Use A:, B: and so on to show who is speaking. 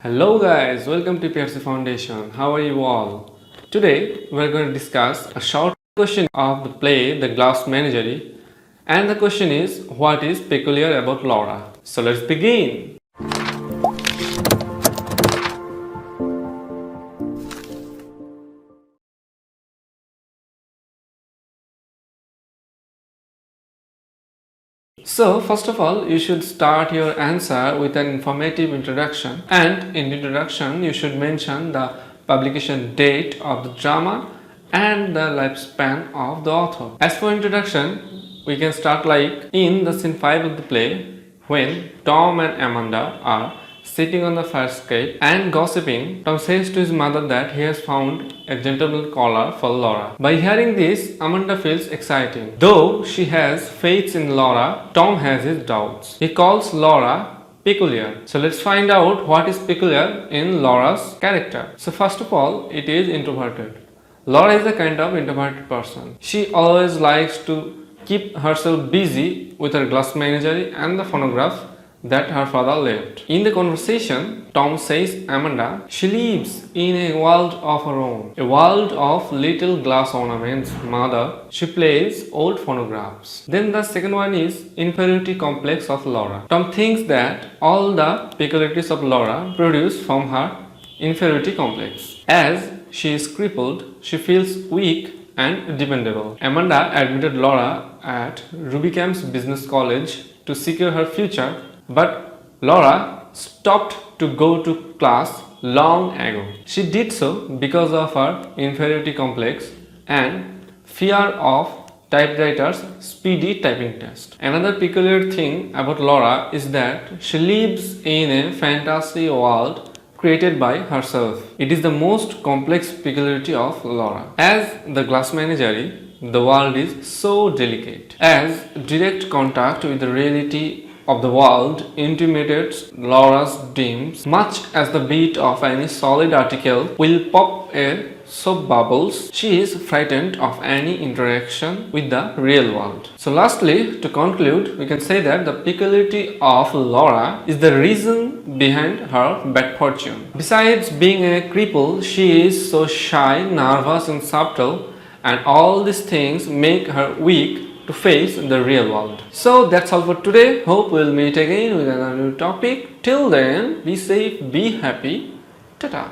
A: Hello guys, welcome to PRC Foundation. How are you all? Today we are going to discuss a short question of the play The Glass Menagerie, and the question is, what is peculiar about Laura? So let's begin. So first of all, you should start your answer with an informative introduction, and in introduction you should mention the publication date of the drama and the lifespan of the author. As for introduction, we can start like in the scene 5 of the play, when Tom and Amanda are sitting on the fire escape and gossiping. Tom says to his mother that he has found a gentleman caller for Laura. By hearing this, Amanda feels exciting. Though she has faith in Laura, Tom has his doubts. He calls Laura peculiar. So let's find out what is peculiar in Laura's character. So first of all, it is introverted. Laura is a kind of introverted person. She always likes to keep herself busy with her glass menagerie and the phonograph that her father left. In the conversation, Tom says Amanda, she lives in a world of her own, a world of little glass ornaments. Mother, she plays old phonographs. Then the second one is inferiority complex of Laura. Tom thinks that all the peculiarities of Laura produce from her inferiority complex. As she is crippled, she feels weak and dependable. Amanda admitted Laura at Rubicamp's Business College to secure her future, but Laura stopped to go to class long ago. She did so because of her inferiority complex and fear of typewriter's speedy typing test. Another peculiar thing about Laura is that she lives in a fantasy world created by herself. It is the most complex peculiarity of Laura. As the glass menagerie, the world is so delicate. As direct contact with the reality of the world intimidates Laura's dreams, much as the beat of any solid article will pop a soap bubbles. She is frightened of any interaction with the real world. So lastly, to conclude, we can say that the peculiarity of Laura is the reason behind her bad fortune. Besides being a cripple, she is so shy, nervous and subtle, and all these things make her weak to face the real world. So that's all for today. Hope we'll meet again with another new topic. Till then, be safe, be happy. Ta-ta.